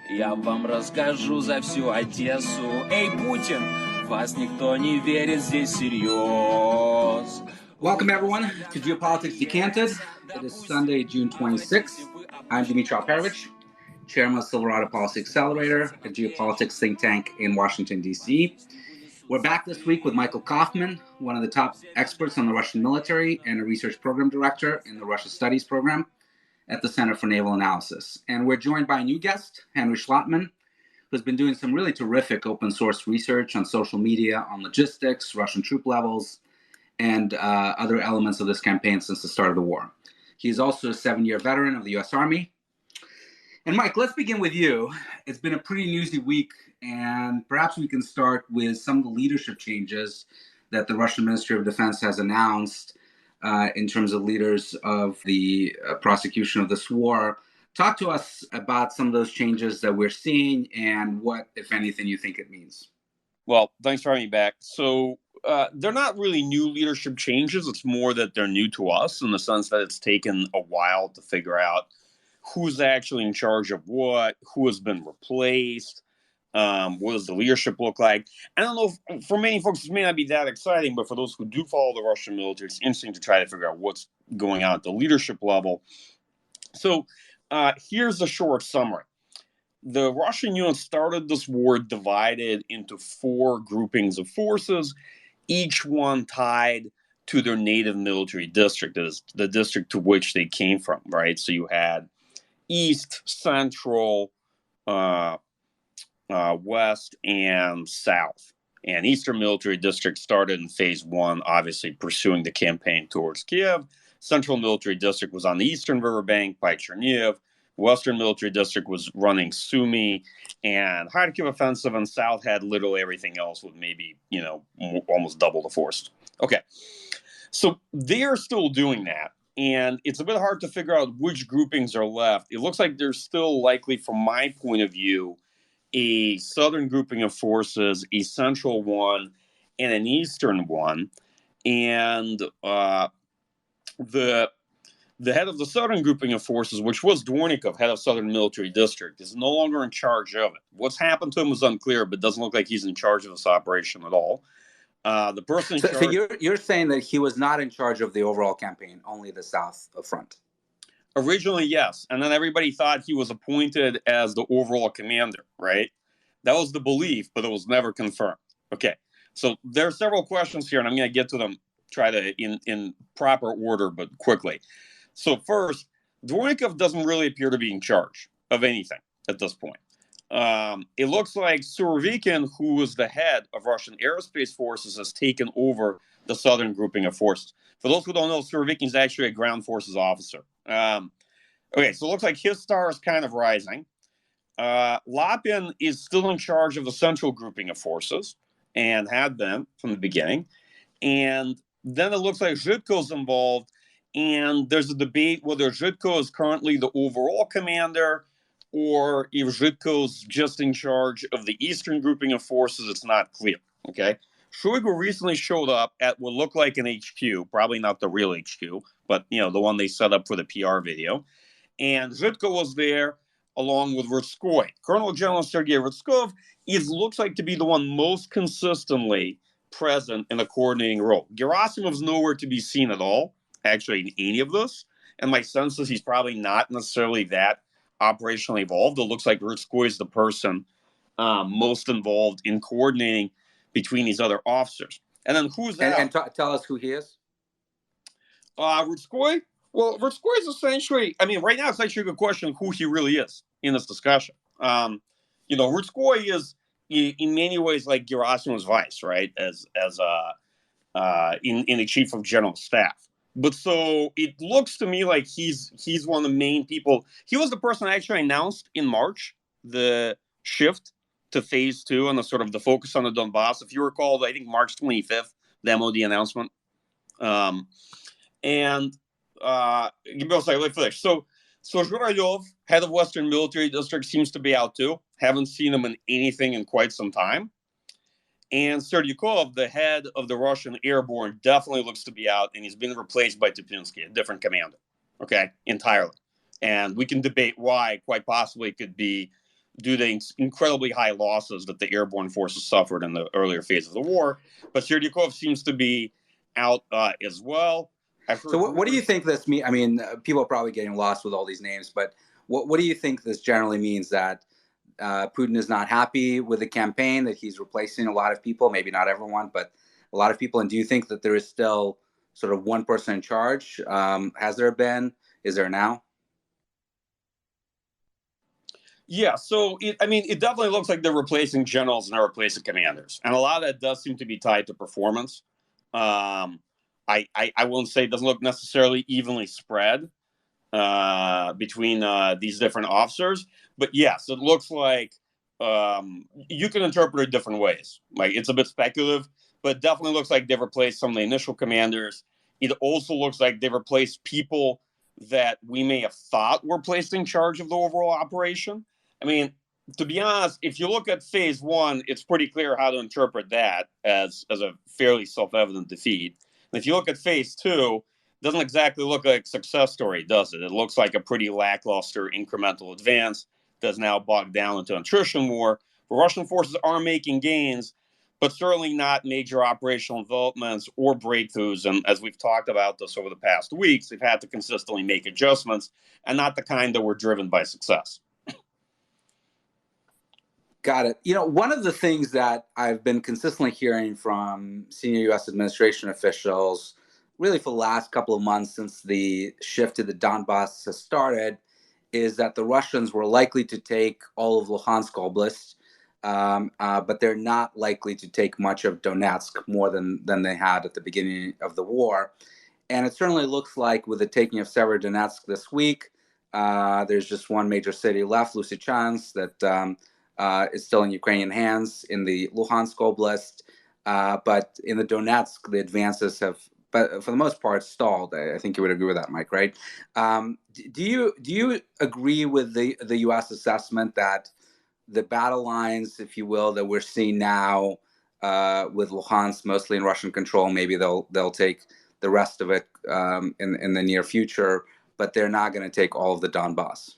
Я вам расскажу за всю Одессу. Эй, Путин, вас никто не верит, здесь всерьез. Welcome, everyone, to Geopolitics Decanted. It is Sunday, June 26th. I'm Dmitry Alperovich, Chairman of Silverado Policy Accelerator, a geopolitics think tank in Washington, D.C. We're back this week with Michael Kaufman, one of the top experts on the Russian military and a research program director in the Russia Studies program at the Center for Naval Analysis. And we're joined by a new guest, Henry Schlotman, who's been doing some really terrific open source research on social media, on logistics, Russian troop levels, and other elements of this campaign since the start of the war. He's also a 7-year veteran of the U.S. Army. And Mike, let's begin with you. It's been a pretty newsy week, and perhaps we can start with some of the leadership changes that the Russian Ministry of Defense has announced in terms of leaders of the prosecution of this war. Talk to us about some of those changes that we're seeing and what, if anything, you think it means. Well, thanks for having me back. So they're not really new leadership changes. It's more that they're new to us in the sense that it's taken a while to figure out who's actually in charge of what, who has been replaced, what does the leadership look like. I don't know, if, for many folks, it may not be that exciting, but for those who do follow the Russian military, it's interesting to try to figure out what's going on at the leadership level. So here's a short summary. The Russian unit started this war divided into 4 groupings of forces, each one tied to their native military district, the district to which they came from, right? So you had East, Central, West, and South. And Eastern Military District started in phase 1, obviously pursuing the campaign towards Kiev. Central Military District was on the eastern riverbank by Chernihiv. Western Military District was running Sumy and Kharkiv offensive, and South had literally everything else with maybe, almost double the force. Okay, so they are still doing that, and it's a bit hard to figure out which groupings are left. It looks like there's still likely, from my point of view, a southern grouping of forces, a central one, and an eastern one. And the head of the southern grouping of forces, which was Dvornikov, head of Southern Military District, is no longer in charge of it. What's happened to him is unclear, but doesn't look like he's in charge of this operation at all. The person in charge... So you're saying that he was not in charge of the overall campaign, only the South front? Originally, yes. And then everybody thought he was appointed as the overall commander, right? That was the belief, but it was never confirmed. Okay. So there are several questions here, and I'm going to get to them, try to in proper order, but quickly. So first, Dvornikov doesn't really appear to be in charge of anything at this point. It looks like Surovikin, who was the head of Russian aerospace forces, has taken over the southern grouping of forces. For those who don't know, Surovikin is actually a ground forces officer. Okay, so it looks like his star is kind of rising. Lapin is still in charge of the central grouping of forces and had been from the beginning. And then it looks like Zhitko's involved, and there's a debate whether Zhitko is currently the overall commander or if Zhitko's just in charge of the eastern grouping of forces. It's not clear, okay? Shoigu recently showed up at what looked like an HQ, probably not the real HQ, but, the one they set up for the PR video. And Zhitko was there along with Rutskoy. Colonel General Sergei Rutskov looks like to be the one most consistently present in a coordinating role. Gerasimov's nowhere to be seen at all, actually, in any of this. And my sense is he's probably not necessarily that operationally involved. It looks like Rutskoy is the person most involved in coordinating between these other officers. And then who's that? And tell us who he is. Rutskoy? Well, Rutskoy is essentially, right now it's actually a good question who he really is in this discussion. Rutskoy is in many ways like Gerasimov's vice, right? As in the chief of general staff. But so it looks to me like he's one of the main people. He was the person that actually announced in March the shift to phase 2 and the focus on the Donbas. If you recall, I think March 25th, the MOD announcement. Give me a second, let me finish. So Zhuralyov, head of Western Military District, seems to be out too. Haven't seen him in anything in quite some time. And Serdyukov, the head of the Russian Airborne, definitely looks to be out, and he's been replaced by Tupinsky, a different commander, okay, entirely. And we can debate why, quite possibly it could be due to incredibly high losses that the airborne forces suffered in the earlier phase of the war. But Serdyukov seems to be out as well. So what do you think this means? I mean, people are probably getting lost with all these names, but what do you think this generally means? That Putin is not happy with the campaign, that he's replacing a lot of people, maybe not everyone, but a lot of people. And do you think that there is still sort of one person in charge? Has there been? Is there now? Yeah, so it definitely looks like they're replacing generals and they're replacing commanders, and a lot of that does seem to be tied to performance. I won't say it doesn't look necessarily evenly spread between these different officers, but yes, it looks like you can interpret it different ways. Like, it's a bit speculative, but it definitely looks like they've replaced some of the initial commanders. It also looks like they've replaced people that we may have thought were placed in charge of the overall operation. I mean, to be honest, if you look at phase one, it's pretty clear how to interpret that as a fairly self-evident defeat. And if you look at phase two, it doesn't exactly look like a success story, does it? It looks like a pretty lackluster incremental advance that's now bogged down into attrition war. The Russian forces are making gains, but certainly not major operational developments or breakthroughs. And as we've talked about this over the past weeks, they've had to consistently make adjustments, and not the kind that were driven by success. Got it. You know, one of the things that I've been consistently hearing from senior U.S. administration officials, really for the last couple of months since the shift to the Donbas has started, is that the Russians were likely to take all of Luhansk Oblast, but they're not likely to take much of Donetsk, more than they had at the beginning of the war. And it certainly looks like with the taking of Severodonetsk this week, there's just one major city left, Lysychansk, that is still in Ukrainian hands in the Luhansk Oblast. But in the Donetsk, the advances have, but for the most part, stalled. I think you would agree with that, Mike, right? Do you agree with the U.S. assessment that the battle lines, if you will, that we're seeing now with Luhansk mostly in Russian control, maybe they'll take the rest of it in the near future, but they're not going to take all of the Donbas?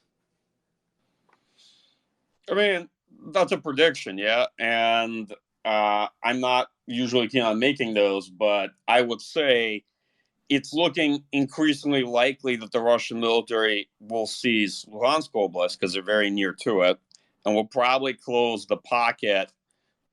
I mean, that's a prediction, yeah, and I'm not usually keen on making those, but I would say it's looking increasingly likely that the Russian military will seize Luhansk Oblast because they're very near to it, and will probably close the pocket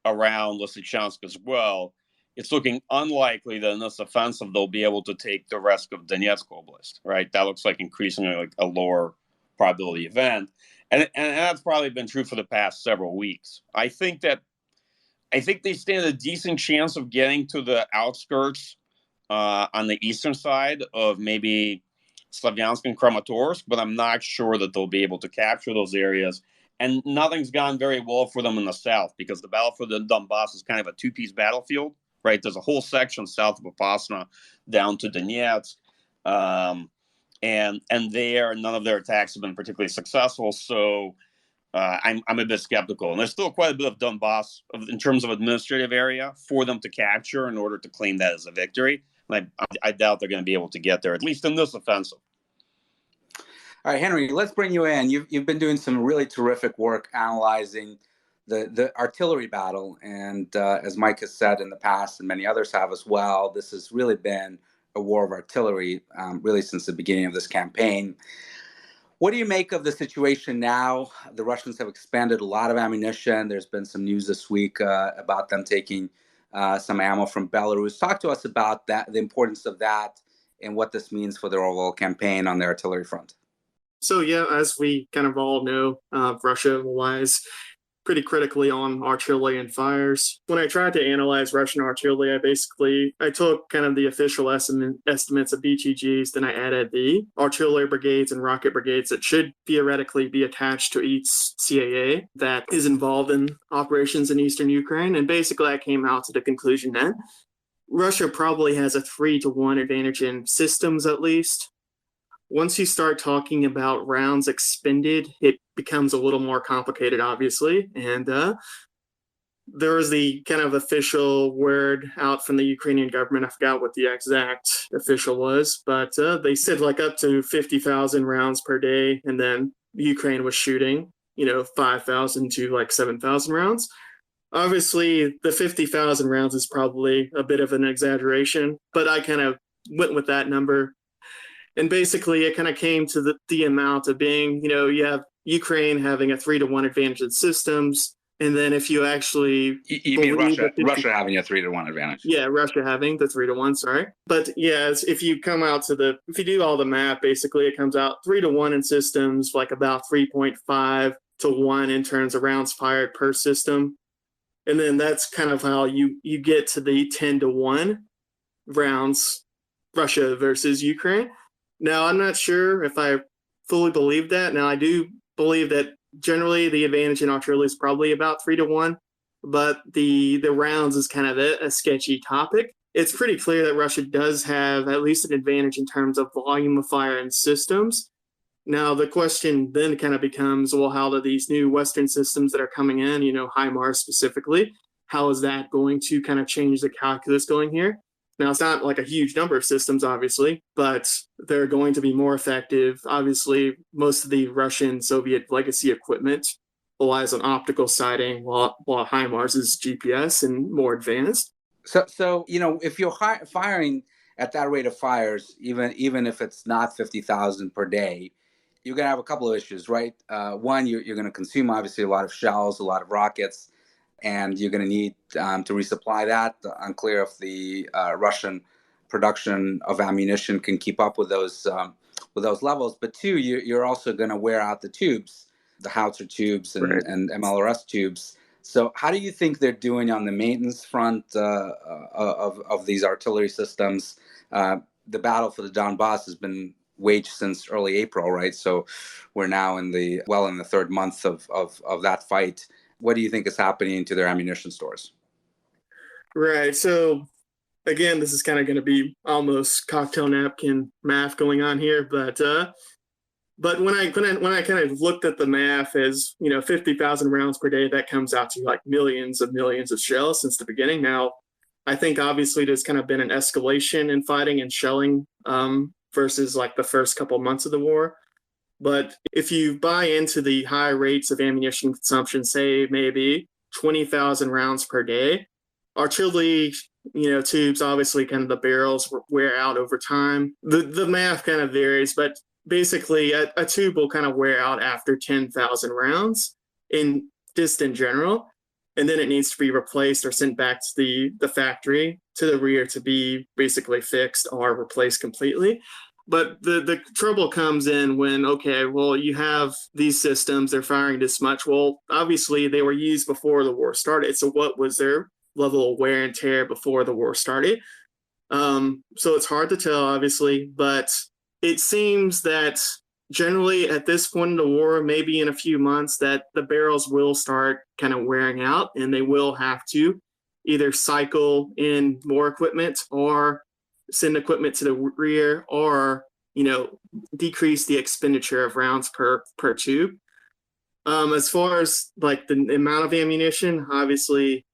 around Lysychansk as well. It's looking unlikely that in this offensive they'll be able to take the rest of Donetsk Oblast, right? That looks like increasingly like a lower probability event. And that's probably been true for the past several weeks. I think they stand a decent chance of getting to the outskirts on the eastern side of maybe Slavyansk and Kramatorsk, but I'm not sure that they'll be able to capture those areas. And nothing's gone very well for them in the south, because the battle for the Donbas is kind of a two-piece battlefield, right? There's a whole section south of Popasna down to Donetsk. And there, none of their attacks have been particularly successful. So I'm a bit skeptical. And there's still quite a bit of Donbas in terms of administrative area for them to capture in order to claim that as a victory. And I doubt they're going to be able to get there, at least in this offensive. All right, Henry, let's bring you in. You've been doing some really terrific work analyzing the artillery battle. And as Mike has said in the past, and many others have as well, this has really been a war of artillery, really since the beginning of this campaign. What do you make of the situation now? The Russians have expended a lot of ammunition. There's been some news this week about them taking some ammo from Belarus. Talk to us about that, the importance of that, and what this means for their overall campaign on the artillery front. So yeah, as we kind of all know, Russia relies pretty critically on artillery and fires. When I tried to analyze Russian artillery, I took kind of the official estimates of BTGs, then I added the artillery brigades and rocket brigades that should theoretically be attached to each CAA that is involved in operations in eastern Ukraine. And basically I came out to the conclusion that Russia probably has a 3-to-1 advantage in systems at least. Once you start talking about rounds expended, it becomes a little more complicated, obviously. And there was the kind of official word out from the Ukrainian government. I forgot what the exact official was, but they said like up to 50,000 rounds per day, and then Ukraine was shooting. 5,000 to like 7,000 rounds. Obviously, the 50,000 rounds is probably a bit of an exaggeration, but I kind of went with that number. And basically, it kind of came to the amount of being, you have Ukraine having a 3-to-1 advantage in systems. And then if you actually You mean Russia having a 3-to-1 advantage? Yeah, Russia having the 3-to-1, sorry. But yeah, if you do all the math, basically it comes out 3-to-1 in systems, like about 3.5 to 1 in terms of rounds fired per system. And then that's kind of how you get to the 10-to-1 rounds, Russia versus Ukraine. Now, I'm not sure if I fully believe that. Now, I do believe that generally the advantage in artillery is probably about 3-to-1, but the rounds is kind of a sketchy topic. It's pretty clear that Russia does have at least an advantage in terms of volume of fire and systems. Now, the question then kind of becomes, well, how do these new Western systems that are coming in, HIMARS specifically, how is that going to kind of change the calculus going here? Now, it's not like a huge number of systems, obviously, but they're going to be more effective. Obviously, most of the Russian Soviet legacy equipment relies on optical sighting, while HIMARS is GPS and more advanced. So if you're firing at that rate of fires, even if it's not 50,000 per day, you're going to have a couple of issues, right? One, you're going to consume, obviously, a lot of shells, a lot of rockets, and you're going to need to resupply that. Unclear if the Russian production of ammunition can keep up with those levels. But two, you're also going to wear out the tubes, the howitzer tubes and MLRS tubes. So how do you think they're doing on the maintenance front of these artillery systems? The battle for the Donbas has been waged since early April, right? So we're now in the third month of that fight. What do you think is happening to their ammunition stores? Right. So again, this is kind of going to be almost cocktail napkin math going on here, but when I kind of looked at the math as 50,000 rounds per day, that comes out to like millions of shells since the beginning. Now, I think obviously there's kind of been an escalation in fighting and shelling versus like the first couple months of the war. But if you buy into the high rates of ammunition consumption, say maybe 20,000 rounds per day, artillery, tubes, obviously kind of the barrels wear out over time. The math kind of varies, but basically a tube will kind of wear out after 10,000 rounds in general. And then it needs to be replaced or sent back to the factory to the rear to be basically fixed or replaced completely. But the trouble comes in when, okay, well, you have these systems, they're firing this much. Well, obviously they were used before the war started. So what was their level of wear and tear before the war started? So it's hard to tell, obviously, but it seems that generally at this point in the war, maybe in a few months, that the barrels will start kind of wearing out and they will have to either cycle in more equipment or send equipment to the rear or, decrease the expenditure of rounds per tube. As far as like the amount of ammunition, obviously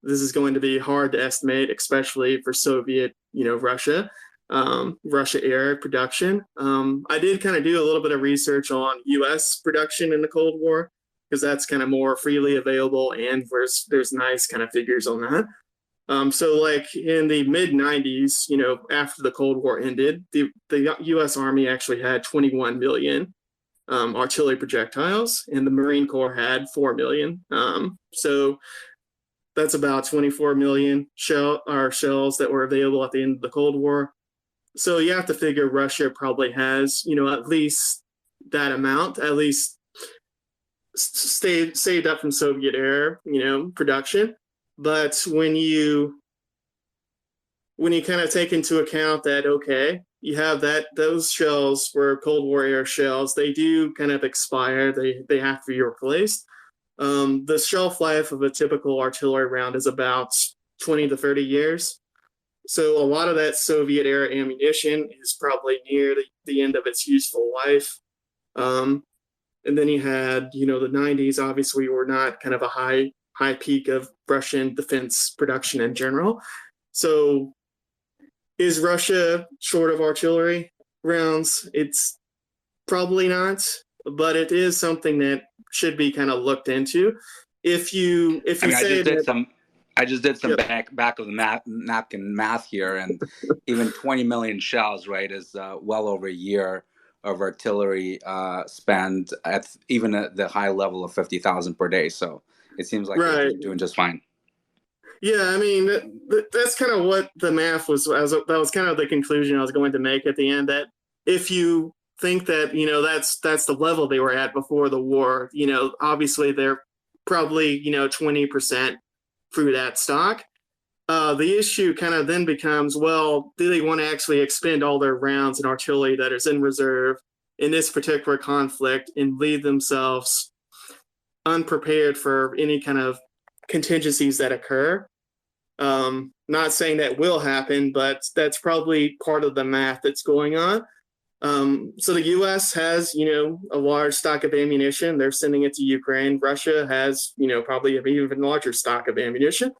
this is going to be hard to estimate, especially for Soviet, Russia. Russia era production. I did kind of do a little bit of research on U.S. production in the Cold War because that's kind of more freely available and there's nice kind of figures on that. So like in the mid 90s, after the Cold War ended, the U.S. Army actually had 21 million artillery projectiles and the Marine Corps had 4 million. So that's about 24 million shells that were available at the end of the Cold War. So you have to figure Russia probably has, at least that amount, at least saved up from Soviet era, production. But when you kind of take into account that, okay, you have those shells were Cold War era shells, they do kind of expire, they have to be replaced. The shelf life of a typical artillery round is about 20 to 30 years. So a lot of that Soviet era ammunition is probably near the end of its useful life. And then you had, the 90s, obviously were not kind of a high peak of Russian defense production in general. So is Russia short of artillery rounds? It's probably not. but it is something that should be kind of looked into. If you say I just did some yep. back of the napkin math here, and even 20 million shells, right, is well over a year of artillery spend even at the high level of 50,000 per day. So it seems like they're doing just fine. Yeah, I mean that's kind of what the math was. That was kind of the conclusion I was going to make at the end. That if you think that that's the level they were at before the war, obviously they're probably 20% through that stock. The issue kind of then becomes, well, do they want to actually expend all their rounds and artillery that is in reserve in this particular conflict and leave themselves unprepared for any kind of contingencies that occur? Not saying that will happen, but that's probably part of the math that's going on. So the U.S. has, a large stock of ammunition. They're sending it to Ukraine. Russia has, probably an even larger stock of ammunition.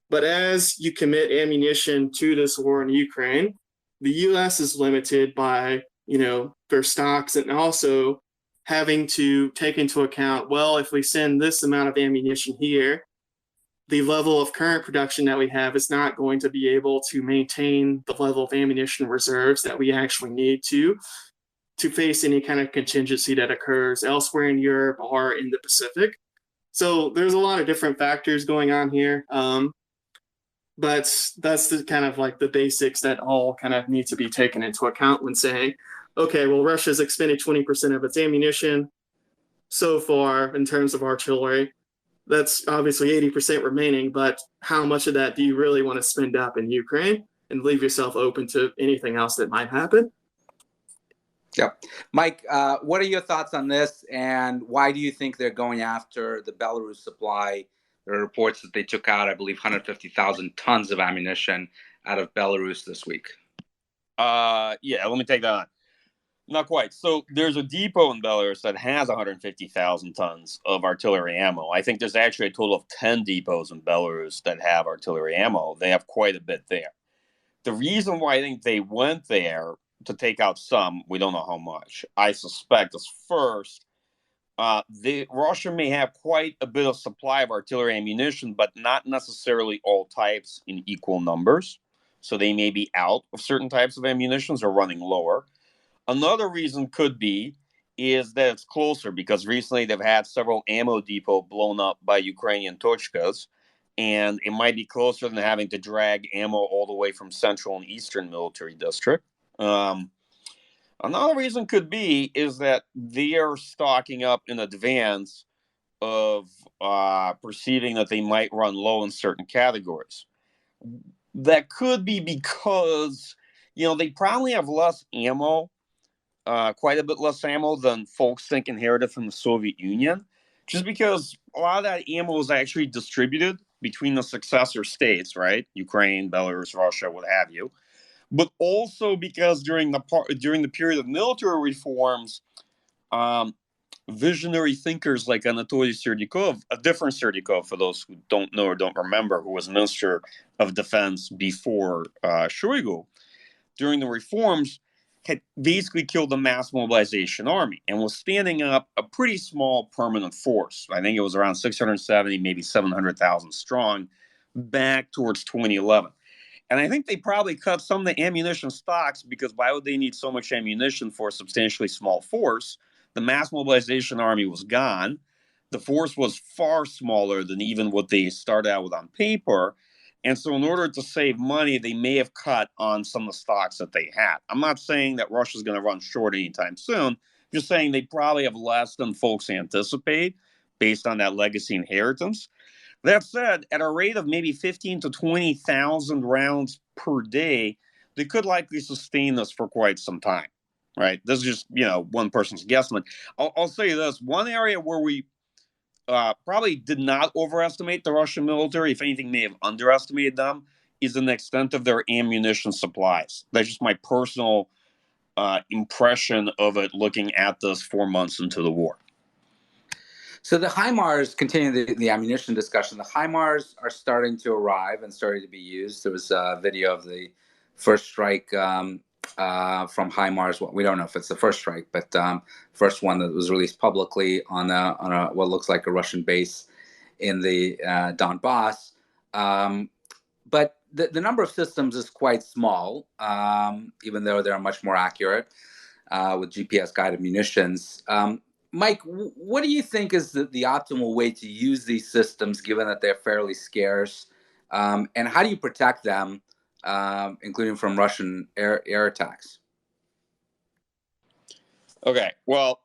But as you commit ammunition to this war in Ukraine, the U.S. is limited by, their stocks, and also having to take into account, well, if we send this amount of ammunition here, the level of current production that we have is not going to be able to maintain the level of ammunition reserves that we actually need to face any kind of contingency that occurs elsewhere in Europe or in the Pacific. So there's a lot of different factors going on here. But that's the kind of like the basics that all kind of need to be taken into account when saying, okay, well, Russia's expended 20% of its ammunition so far in terms of artillery. That's obviously 80% remaining, but how much of that do you really want to spend up in Ukraine and leave yourself open to anything else that might happen? Yep. Mike, what are your thoughts on this, and why do you think they're going after the Belarus supply? There are reports that they took out, I believe, 150,000 tons of ammunition out of Belarus this week. Yeah, let me take that on. Not quite. So there's a depot in Belarus that has 150,000 tons of artillery ammo. I think there's actually a total of 10 depots in Belarus that have artillery ammo. They have quite a bit there. The reason why I think they went there to take out some, we don't know how much, I suspect is first, Russia may have quite a bit of supply of artillery ammunition, but not necessarily all types in equal numbers. So they may be out of certain types of ammunitions or running lower. Another reason could be is that it's closer, because recently they've had several ammo depots blown up by Ukrainian Tochkas, and it might be closer than having to drag ammo all the way from central and eastern military district. Another reason could be is that they are stocking up in advance of perceiving that they might run low in certain categories. That could be because, they probably have less ammo, quite a bit less ammo than folks think inherited from the Soviet Union, just because a lot of that ammo is actually distributed between the successor states, right? Ukraine, Belarus, Russia, what have you. But also because during the period of military reforms, visionary thinkers like Anatoly Serdyakov, a different Serdyakov for those who don't know or don't remember, who was Minister of Defense before Shoigu, during the reforms, had basically killed the mass mobilization army and was standing up a pretty small permanent force. I think it was around 670, maybe 700,000 strong, back towards 2011. And I think they probably cut some of the ammunition stocks, because why would they need so much ammunition for a substantially small force? The mass mobilization army was gone. The force was far smaller than even what they started out with on paper. And so in order to save money, they may have cut on some of the stocks that they had. I'm not saying that Russia's going to run short anytime soon. I'm just saying they probably have less than folks anticipate based on that legacy inheritance. That said, at a rate of maybe 15 to 20,000 rounds per day, they could likely sustain this for quite some time, right? This is just, one person's guesstimate. I'll say this. One area where we probably did not overestimate the Russian military, if anything, may have underestimated them, is in the extent of their ammunition supplies. That's just my personal impression of it looking at this 4 months into the war. So the HIMARS, continuing the ammunition discussion, the HIMARS are starting to arrive and starting to be used. There was a video of the first strike from HIMARS. Well, we don't know if it's the first strike, but first one that was released publicly on a what looks like a Russian base in the Donbas. But the number of systems is quite small, even though they're much more accurate with GPS-guided munitions. Mike, what do you think is the optimal way to use these systems, given that they're fairly scarce? And how do you protect them, including from Russian air attacks? Okay, well,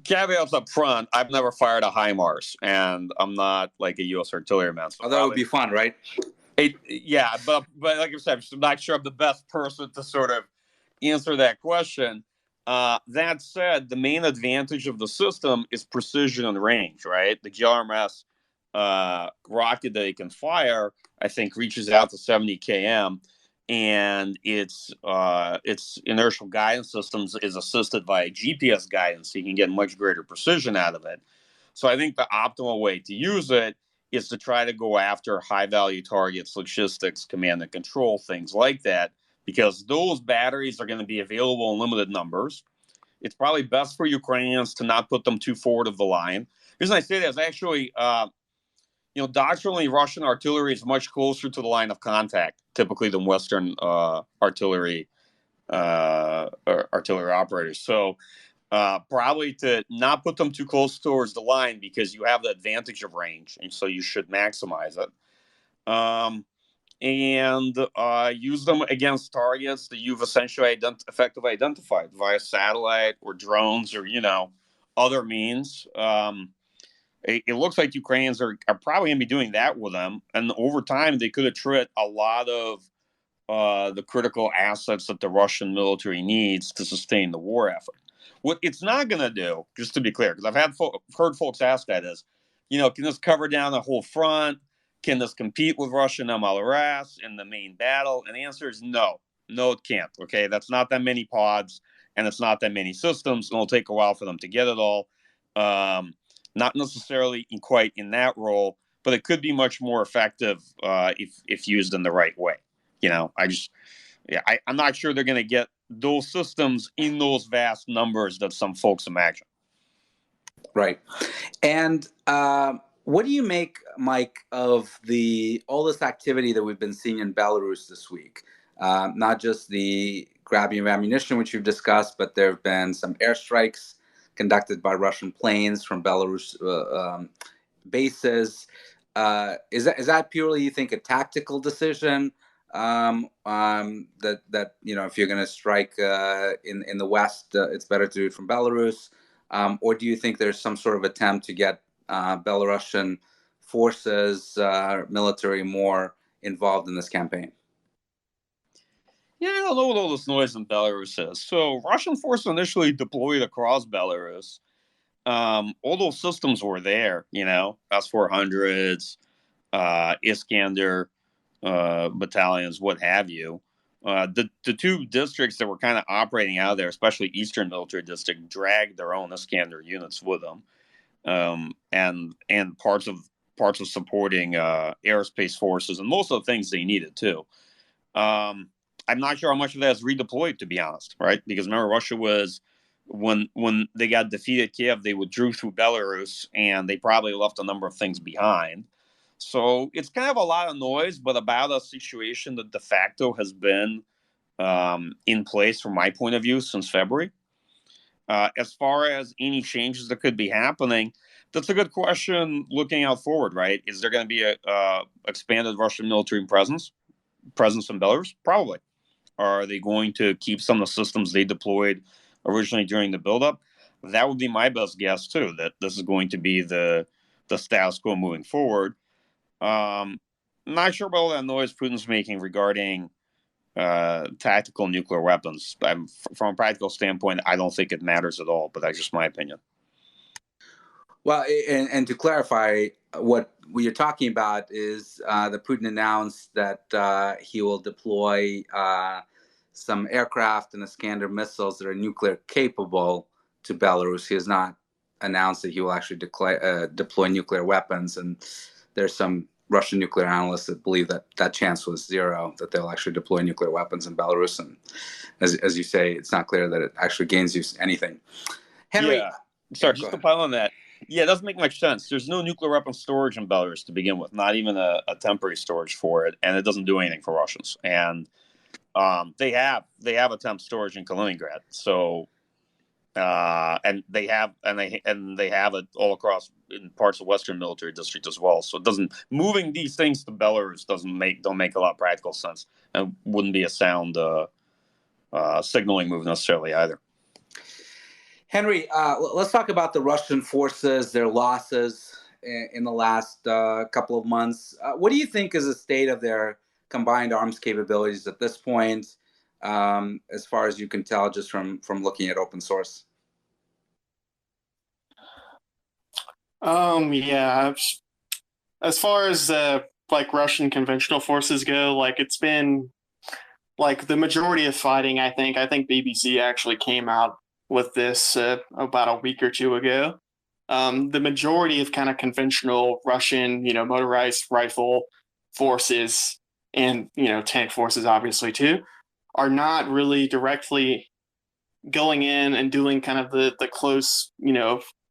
caveats up front, I've never fired a HIMARS, and I'm not like a U.S. artilleryman. So although it would be fun, right? Yeah, but like I said, I'm not sure I'm the best person to sort of answer that question. That said, the main advantage of the system is precision and range, right? The GRMS rocket that it can fire, I think, reaches out to 70 km, and its inertial guidance systems is assisted by GPS guidance, so you can get much greater precision out of it. So I think the optimal way to use it is to try to go after high-value targets, logistics, command and control, things like that, because those batteries are going to be available in limited numbers. It's probably best for Ukrainians to not put them too forward of the line. The reason I say that is actually, doctrinally, Russian artillery is much closer to the line of contact, typically, than Western artillery operators. So probably to not put them too close towards the line, because you have the advantage of range, and so you should maximize it. And use them against targets that you've essentially effectively identified via satellite or drones or, other means. It looks like Ukrainians are probably going to be doing that with them. And over time, they could attrit a lot of the critical assets that the Russian military needs to sustain the war effort. What it's not going to do, just to be clear, because I've heard folks ask that, is, can this cover down the whole front? Can this compete with Russian MLRS in the main battle? And the answer is no. No, it can't. Okay, that's not that many pods, and it's not that many systems, and it'll take a while for them to get it all. Not necessarily quite in that role, but it could be much more effective if used in the right way. I'm not sure they're going to get those systems in those vast numbers that some folks imagine. Right. And what do you make, Mike, of all this activity that we've been seeing in Belarus this week? Not just the grabbing of ammunition, which you've discussed, but there have been some airstrikes conducted by Russian planes from Belarus bases. Is that purely, you think, a tactical decision? That if you're going to strike in the West, it's better to do it from Belarus, or do you think there's some sort of attempt to get Belarusian forces, military, more involved in this campaign? Yeah, I don't know what all this noise in Belarus is. So Russian forces initially deployed across Belarus. All those systems were there, S-400s, Iskander battalions, what have you. The two districts that were kind of operating out of there, especially Eastern Military District, dragged their own Iskander units with them, and parts of supporting aerospace forces and most of the things they needed too. I'm not sure how much of that is redeployed, to be honest, right? Because remember, Russia was, when they got defeated Kiev, they withdrew through Belarus, and they probably left a number of things behind. So it's kind of a lot of noise, but about a situation that de facto has been in place, from my point of view, since February. As far as any changes that could be happening, that's a good question looking out forward, right? Is there going to be a expanded Russian military presence in Belarus? Probably. Are they going to keep some of the systems they deployed originally during the buildup? That would be my best guess, too, that this is going to be the status quo moving forward. Not sure about all that noise Putin's making regarding tactical nuclear weapons. From a practical standpoint, I don't think it matters at all, but that's just my opinion. Well, and to clarify, what you're talking about is that Putin announced that he will deploy some aircraft and Iskander missiles that are nuclear capable to Belarus. He has not announced that he will actually deploy nuclear weapons, and there's some Russian nuclear analysts that believe that that chance was zero, that they'll actually deploy nuclear weapons in Belarus. And as you say, it's not clear that it actually gains you anything. Henry, yeah. Sorry, just to pile on that. Yeah, it doesn't make much sense. There's no nuclear weapon storage in Belarus to begin with, not even a temporary storage for it, and it doesn't do anything for Russians. And they have a temp storage in Kaliningrad. So and they have it all across in parts of Western Military District as well. So it doesn't moving these things to Belarus don't make a lot of practical sense, and wouldn't be a sound signaling move necessarily either. Henry, let's talk about the Russian forces, their losses in the last couple of months. What do you think is the state of their combined arms capabilities at this point, as far as you can tell, just from looking at open source? Yeah. As far as like Russian conventional forces go, like it's been like the majority of fighting. I think BBC actually came out with this about a week or two ago. The majority of kind of conventional Russian, motorized rifle forces and, tank forces, obviously, too, are not really directly going in and doing kind of the close,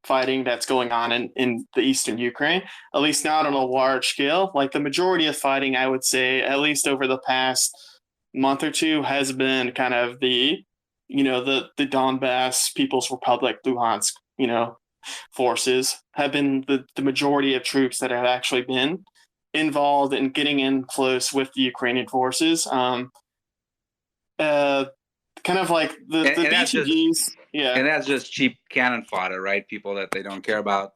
fighting that's going on in the eastern Ukraine, at least not on a large scale. Like the majority of fighting, I would say, at least over the past month or two, has been kind of the Donbas People's Republic, Luhansk, forces have been the majority of troops that have actually been involved in getting in close with the Ukrainian forces. Kind of like the BTGs. Yeah. And that's just cheap cannon fodder, right? People that they don't care about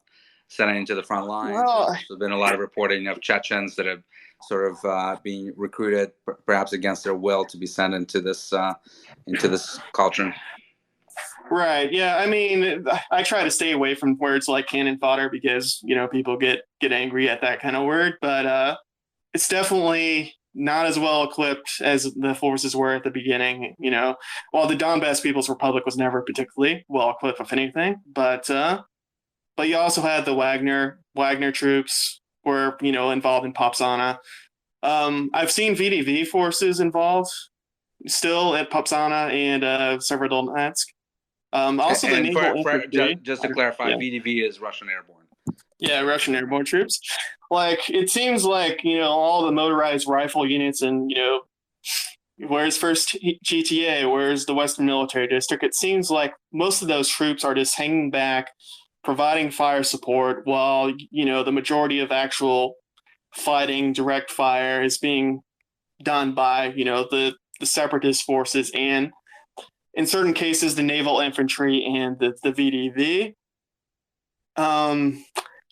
sending into the front lines. Well, There's been a lot of reporting of Chechens that have sort of being recruited, perhaps against their will, to be sent into this cauldron. Right. Yeah. I mean, I try to stay away from words like cannon fodder because people get angry at that kind of word. But it's definitely not as well equipped as the forces were at the beginning. While the Donbas People's Republic was never particularly well equipped with anything, but you also had the Wagner troops were involved in Popsana. I've seen VDV forces involved still at Popsana and Severodonetsk. Also, the naval infantry. Just to clarify, VDV is Russian Airborne. Yeah, Russian airborne troops. Like it seems like all the motorized rifle units and where's First GTA, where's the Western Military District. It seems like most of those troops are just hanging back, providing fire support, while the majority of actual fighting, direct fire, is being done by the separatist forces and, in certain cases, the naval infantry and the VDV.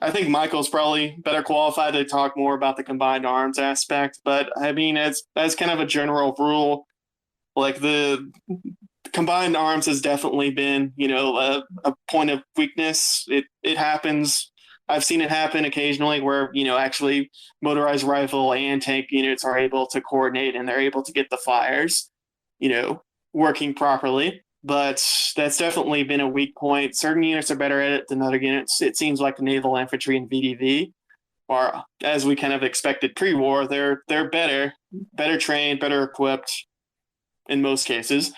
I think Michael's probably better qualified to talk more about the combined arms aspect, but I mean, as kind of a general rule, like the combined arms has definitely been, a point of weakness. It happens. I've seen it happen occasionally where, actually motorized rifle and tank units are able to coordinate and they're able to get the fires, working properly. But that's definitely been a weak point. Certain units are better at it than other units. It seems like the naval infantry and VDV are, as we kind of expected pre-war, they're better trained, better equipped in most cases,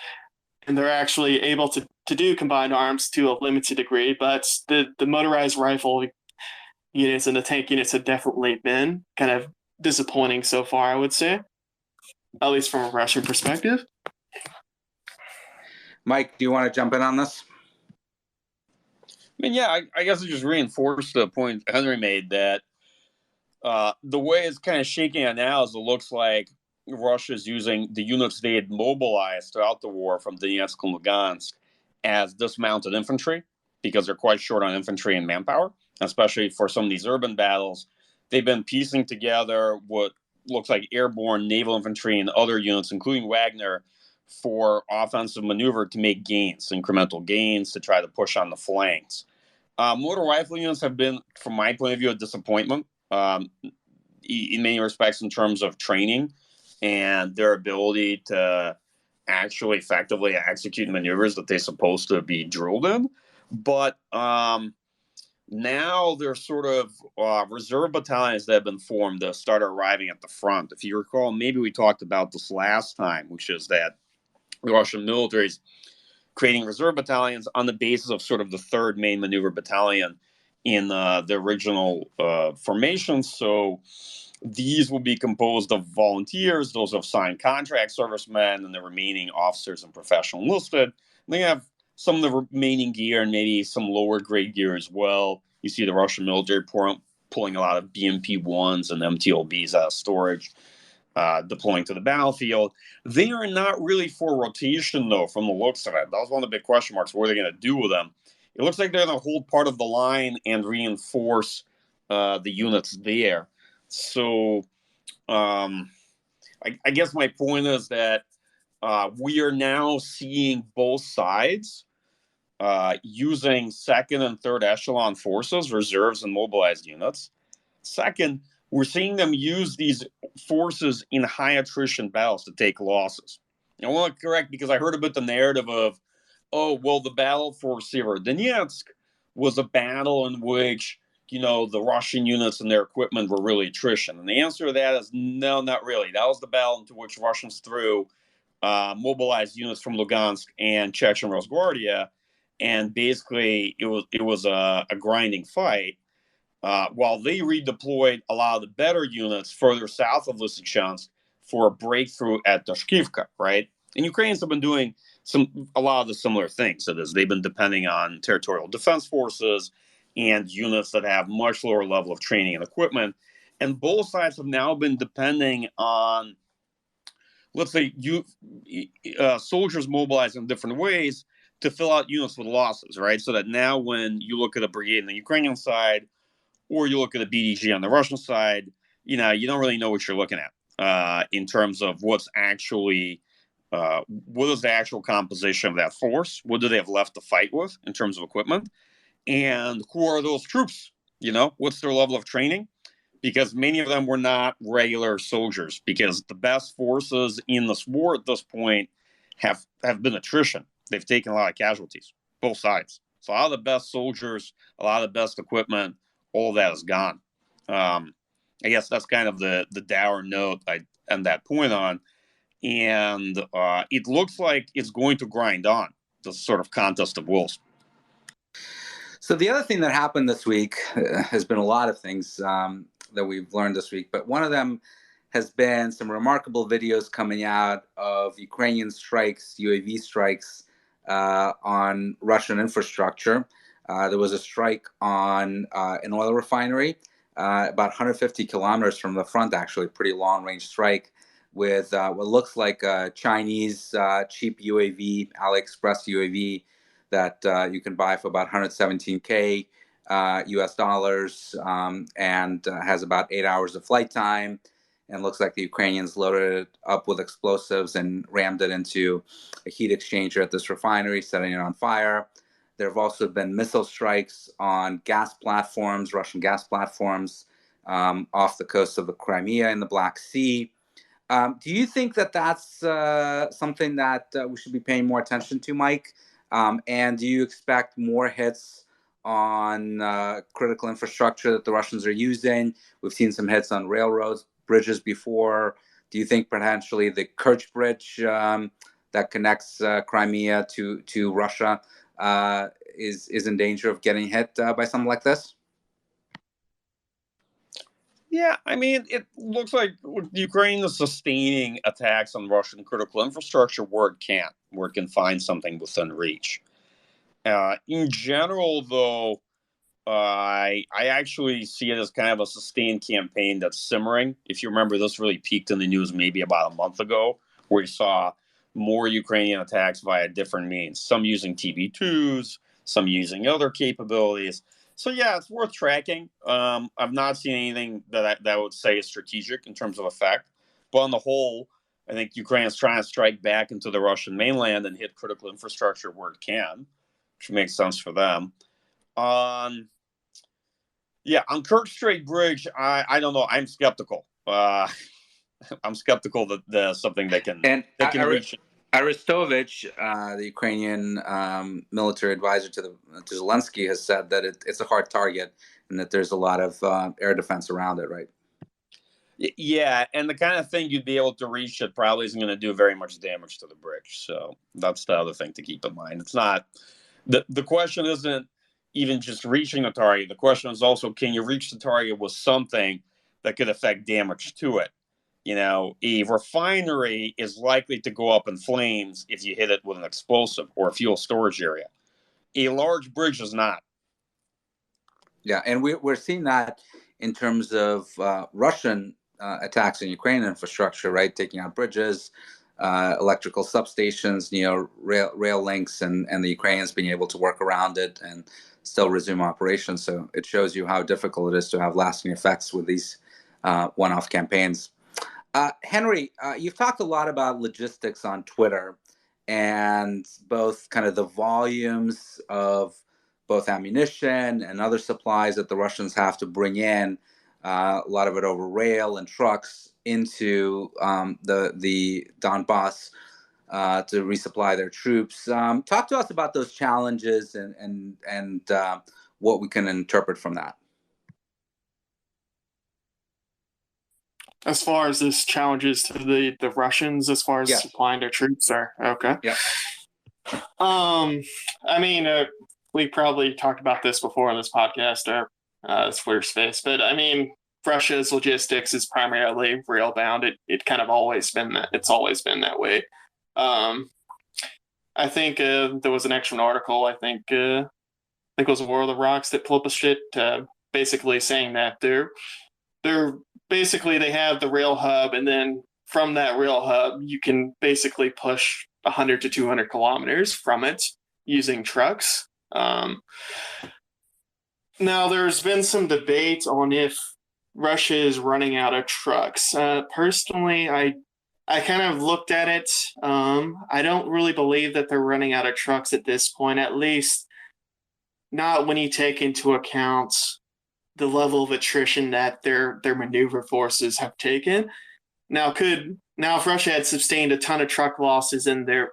and they're actually able to do combined arms to a limited degree. But the motorized rifle units and the tank units have definitely been kind of disappointing so far, I would say, at least from a Russian perspective. Mike, do you want to jump in on this? I mean, yeah, I guess it just reinforced the point Henry made that the way it's kind of shaking out now is it looks like Russia's using the units they had mobilized throughout the war from Donetsk and Lugansk as dismounted infantry because they're quite short on infantry and manpower, especially for some of these urban battles. They've been piecing together what looks like airborne naval infantry and other units, including Wagner, for offensive maneuver to make gains, incremental gains, to try to push on the flanks. Motor rifle units have been, from my point of view, a disappointment in many respects in terms of training and their ability to actually effectively execute maneuvers that they're supposed to be drilled in. But Now there's sort of reserve battalions that have been formed that start arriving at the front. If you recall, maybe we talked about this last time, which is that the Russian military is creating reserve battalions on the basis of sort of the third main maneuver battalion in the original formation. So these will be composed of volunteers, those of signed contract servicemen, and the remaining officers and professional enlisted. And they have some of the remaining gear and maybe some lower grade gear as well. You see the Russian military pulling a lot of BMP-1s and MTLBs out of storage, deploying to the battlefield. They are not really for rotation, though, from the looks of it. That was one of the big question marks. What are they going to do with them? It looks like they're going to hold part of the line and reinforce the units there. So I guess my point is that we are now seeing both sides using second and third echelon forces, reserves, and mobilized units. Second, we're seeing them use these forces in high attrition battles to take losses. I want to correct because I heard a bit the narrative of, oh, well, the battle for Severodonetsk was a battle in which, the Russian units and their equipment were really attrition. And the answer to that is no, not really. That was the battle into which Russians threw mobilized units from Lugansk and Chechen Rosgvardia. And basically, it was a grinding fight. While they redeployed a lot of the better units further south of Lysychansk for a breakthrough at Doshkivka, right? And Ukrainians have been doing a lot of the similar things to this. They've been depending on territorial defense forces and units that have much lower level of training and equipment. And both sides have now been depending on, let's say, soldiers mobilized in different ways to fill out units with losses, right? So that now when you look at a brigade on the Ukrainian side, or you look at a BDG on the Russian side, you don't really know what you're looking at in terms of what's actually, what is the actual composition of that force? What do they have left to fight with in terms of equipment? And who are those troops? What's their level of training? Because many of them were not regular soldiers, because the best forces in this war at this point have been attrition. They've taken a lot of casualties, both sides. So a lot of the best soldiers, a lot of the best equipment, all of that is gone. I guess that's kind of the dour note I end that point on. And it looks like it's going to grind on, the sort of contest of wills. So the other thing that happened this week has been a lot of things that we've learned this week, but one of them has been some remarkable videos coming out of Ukrainian strikes, UAV strikes on Russian infrastructure. There was a strike on an oil refinery about 150 kilometers from the front, actually, pretty long-range strike with what looks like a Chinese cheap UAV, AliExpress UAV, that you can buy for about $117K US dollars, and has about 8 hours of flight time. And looks like the Ukrainians loaded it up with explosives and rammed it into a heat exchanger at this refinery, setting it on fire. There have also been missile strikes on gas platforms, Russian gas platforms, off the coast of the Crimea in the Black Sea. Do you think that that's something that we should be paying more attention to, Mike? And do you expect more hits on critical infrastructure that the Russians are using? We've seen some hits on railroads, bridges before. Do you think potentially the Kerch Bridge that connects Crimea to Russia is in danger of getting hit by something like this? Yeah, I mean, it looks like Ukraine is sustaining attacks on Russian critical infrastructure where it can find something within reach. In general, though, I actually see it as kind of a sustained campaign that's simmering. If you remember, this really peaked in the news maybe about a month ago, where you saw more Ukrainian attacks via different means, some using TB2s, some using other capabilities. So yeah, it's worth tracking. I've not seen anything that I would say is strategic in terms of effect, but on the whole, I think Ukraine is trying to strike back into the Russian mainland and hit critical infrastructure where it can, which makes sense for them. On Kerch Strait Bridge, I don't know. I'm skeptical. I'm skeptical that there's something that can reach. Arestovich, the Ukrainian military advisor to Zelensky, has said that it's a hard target and that there's a lot of air defense around it, right? Yeah, and the kind of thing you'd be able to reach it probably isn't going to do very much damage to the bridge. So that's the other thing to keep in mind. It's not the question isn't even just reaching the target. The question is also, can you reach the target with something that could affect damage to it? A refinery is likely to go up in flames if you hit it with an explosive or a fuel storage area. A large bridge is not. Yeah, and we're seeing that in terms of Russian attacks on Ukrainian infrastructure, right? Taking out bridges, electrical substations, rail links, and the Ukrainians being able to work around it and still resume operations. So it shows you how difficult it is to have lasting effects with these one-off campaigns. Henry, you've talked a lot about logistics on Twitter and both kind of the volumes of both ammunition and other supplies that the Russians have to bring in, a lot of it over rail and trucks into the Donbas to resupply their troops. Talk to us about those challenges and what we can interpret from that. As far as this challenges to the Russians, as far as supplying their troops, are okay. Yeah. I mean, we probably talked about this before on this podcast or Twitter space, but I mean, Russia's logistics is primarily rail bound. It kind of always been that. It's always been that way. I think there was an excellent article. I think it was War of the Rocks that published it, basically saying that they're basically they have the rail hub, and then from that rail hub, you can basically push 100 to 200 kilometers from it using trucks. Now, there's been some debate on if Russia is running out of trucks. Personally, I kind of looked at it. I don't really believe that they're running out of trucks at this point, at least not when you take into account the level of attrition that their maneuver forces have taken. Now, if Russia had sustained a ton of truck losses and their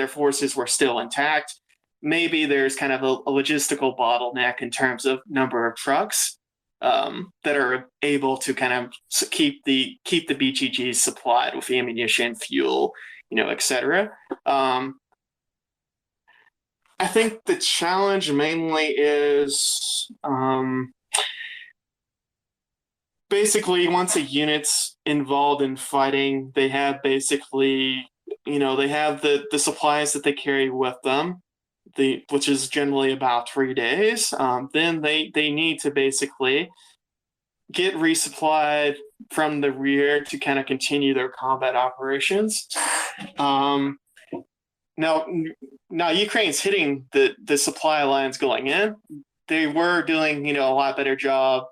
forces were still intact, maybe there's kind of a logistical bottleneck in terms of number of trucks that are able to kind of keep the BGGs supplied with ammunition, fuel, etc. I think the challenge mainly is basically once a unit's involved in fighting, they have basically, they have the supplies that they carry with them, which is generally about 3 days. Then they need to basically get resupplied from the rear to kind of continue their combat operations. Now Ukraine's hitting the supply lines going in. They were doing, a lot better job,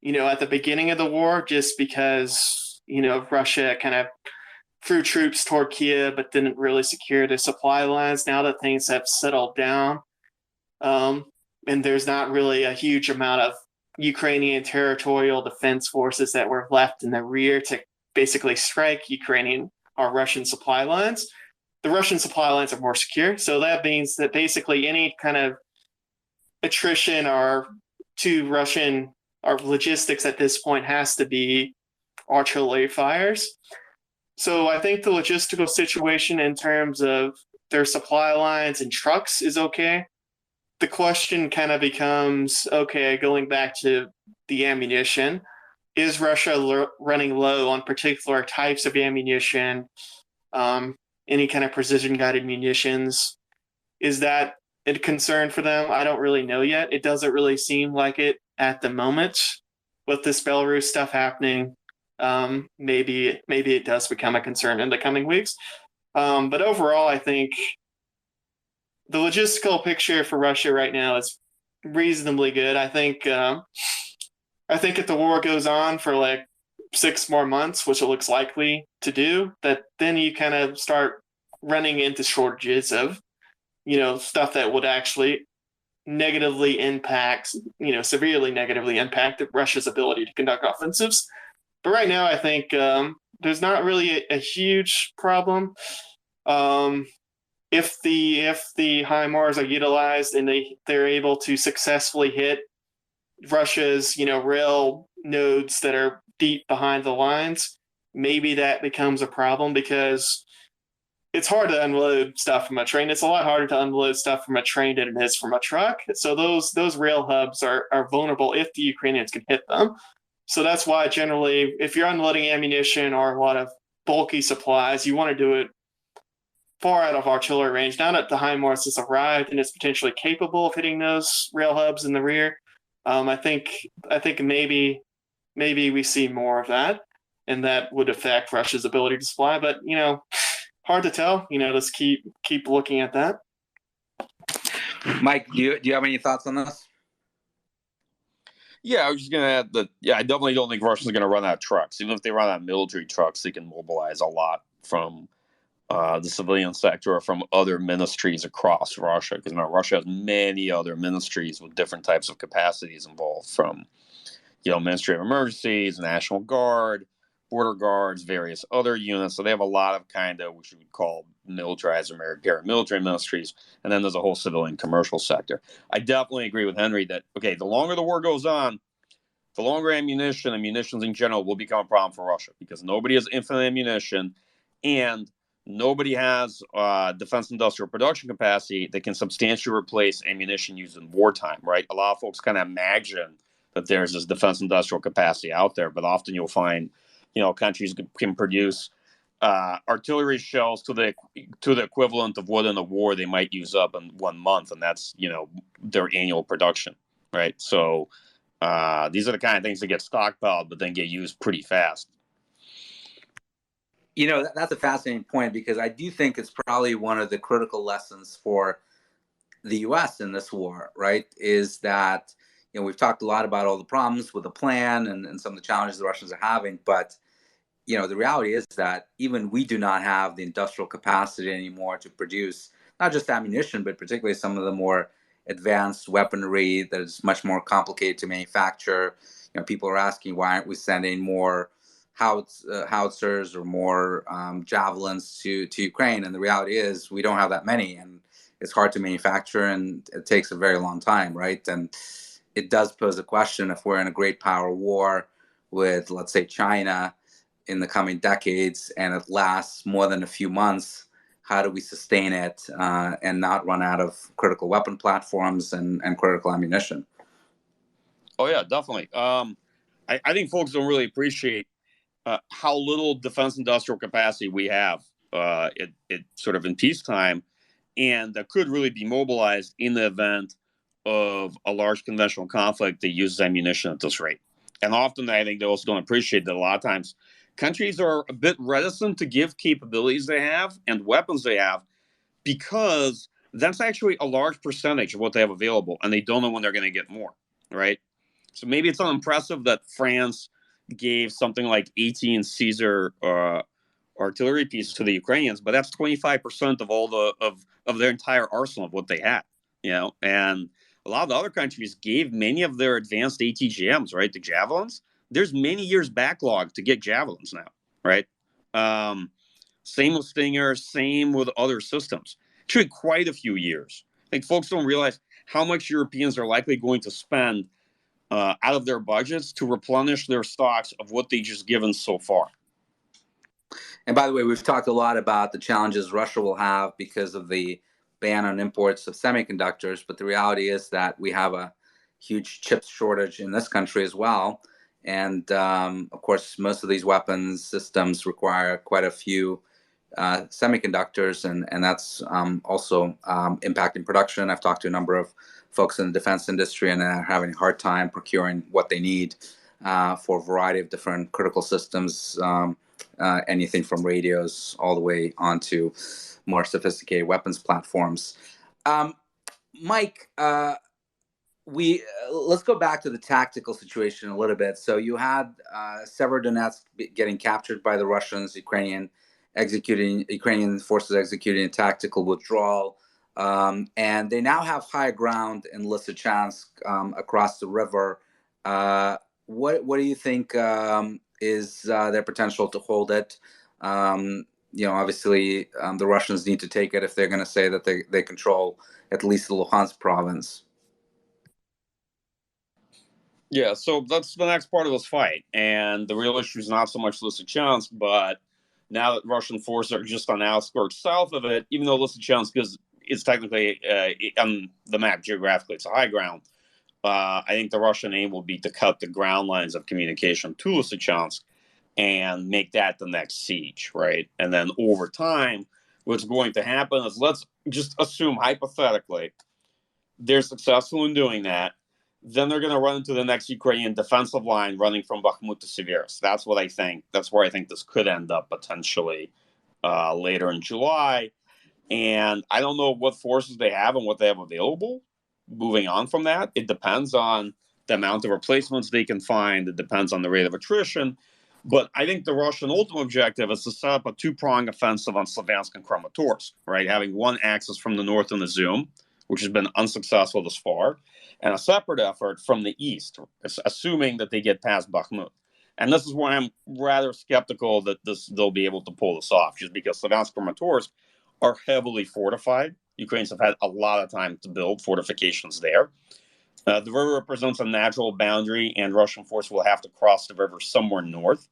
at the beginning of the war, just because, Russia kind of threw troops toward Kiev, but didn't really secure their supply lines. Now that things have settled down, and there's not really a huge amount of Ukrainian territorial defense forces that were left in the rear to basically strike Ukrainian or Russian supply lines, the Russian supply lines are more secure. So that means that basically any kind of attrition to Russian logistics at this point has to be artillery fires. So I think the logistical situation in terms of their supply lines and trucks is okay. The question kind of becomes, okay, going back to the ammunition, is Russia running low on particular types of ammunition, any kind of precision-guided munitions? Is that a concern for them? I don't really know yet. It doesn't really seem like it at the moment. With this Belarus stuff happening, maybe it does become a concern in the coming weeks. But overall, I think the logistical picture for Russia right now is reasonably good. I think if the war goes on for like 6 more months, which it looks likely to do, that then you kind of start running into shortages of, stuff that would actually negatively impact, severely negatively impact Russia's ability to conduct offensives. But right now, I think there's not really a huge problem. If the HIMARS are utilized and they're able to successfully hit Russia's rail nodes that are deep behind the lines, maybe that becomes a problem because it's hard to unload stuff from a train. It's a lot harder to unload stuff from a train than it is from a truck. So those rail hubs are vulnerable if the Ukrainians can hit them. So that's why generally, if you're unloading ammunition or a lot of bulky supplies, you want to do it far out of artillery range. Now that the HIMARS has arrived and is potentially capable of hitting those rail hubs in the rear, I think maybe we see more of that, and that would affect Russia's ability to supply. But hard to tell. Let's keep looking at that. Mike, do you have any thoughts on this? Yeah, I was just going to add that, I definitely don't think Russians are going to run out of trucks. Even if they run out of military trucks, they can mobilize a lot from the civilian sector or from other ministries across Russia. Because Russia has many other ministries with different types of capacities involved, from Ministry of Emergencies, National Guard, Border Guards, various other units. So they have a lot of kind of what you would call militarized or paramilitary ministries. And then there's a whole civilian commercial sector. I definitely agree with Henry that, okay, the longer the war goes on, the longer ammunition and munitions in general will become a problem for Russia, because nobody has infinite ammunition and nobody has defense industrial production capacity that can substantially replace ammunition used in wartime, right? A lot of folks kind of imagine that there's this defense industrial capacity out there, but often you'll find countries can produce artillery shells to the equivalent of what in a war they might use up in 1 month, and that's their annual production, right? So these are the kind of things that get stockpiled but then get used pretty fast. That's a fascinating point, because I do think it's probably one of the critical lessons for the U.S. in this war, right? Is that we've talked a lot about all the problems with the plan and some of the challenges the Russians are having, but the reality is that even we do not have the industrial capacity anymore to produce not just ammunition, but particularly some of the more advanced weaponry that is much more complicated to manufacture. People are asking, why aren't we sending more howitzers or more javelins to Ukraine? And the reality is we don't have that many, and it's hard to manufacture, and it takes a very long time, right? And it does pose a question, if we're in a great power war with, let's say, China in the coming decades, and it lasts more than a few months, how do we sustain it and not run out of critical weapon platforms and critical ammunition? Oh, yeah, definitely. I think folks don't really appreciate how little defense industrial capacity we have it sort of in peacetime, and that could really be mobilized in the event of a large conventional conflict that uses ammunition at this rate. And often I think they also don't appreciate that a lot of times countries are a bit reticent to give capabilities they have and weapons they have, because that's actually a large percentage of what they have available, and they don't know when they're going to get more, right? So maybe it's unimpressive that France gave something like 18 Caesar artillery pieces to the Ukrainians, but that's 25% of all of their entire arsenal of what they had, and a lot of the other countries gave many of their advanced ATGMs, right? The javelins. There's many years backlog to get javelins now, right? Same with Stinger, same with other systems. Actually, quite a few years. I think folks don't realize how much Europeans are likely going to spend out of their budgets to replenish their stocks of what they just given so far. And by the way, we've talked a lot about the challenges Russia will have because of the ban on imports of semiconductors, but the reality is that we have a huge chip shortage in this country as well. And of course, most of these weapons systems require quite a few semiconductors, and that's also impacting production. I've talked to a number of folks in the defense industry, and they're having a hard time procuring what they need for a variety of different critical systems, anything from radios all the way onto more sophisticated weapons platforms. Mike, let's go back to the tactical situation a little bit. So you had Severodonetsk getting captured by the Russians, Ukrainian forces executing a tactical withdrawal, and they now have high ground in Lysychansk across the river. What do you think is their potential to hold it. Obviously, the Russians need to take it if they're going to say that they control at least the Luhansk province. Yeah, so that's the next part of this fight. And the real issue is not so much Lysychansk, but now that Russian forces are just on the outskirts south of it, even though Lysychansk is technically on the map geographically, it's a high ground. I think the Russian aim will be to cut the ground lines of communication to Lysychansk and make that the next siege, right? And then over time, what's going to happen is, let's just assume hypothetically they're successful in doing that. Then they're going to run into the next Ukrainian defensive line running from Bakhmut to Seversk. That's what I think. That's where I think this could end up potentially later in July. And I don't know what forces they have and what they have available. Moving on from that, it depends on the amount of replacements they can find. It depends on the rate of attrition. But I think the Russian ultimate objective is to set up a two-pronged offensive on Slavyansk and Kramatorsk, right? Having one axis from the north in the Izum, which has been unsuccessful thus far, and a separate effort from the east, assuming that they get past Bakhmut. And this is why I'm rather skeptical that they'll be able to pull this off, just because Slavyansk and Kramatorsk are heavily fortified. Ukrainians have had a lot of time to build fortifications there. The river represents a natural boundary, and Russian forces will have to cross the river somewhere north,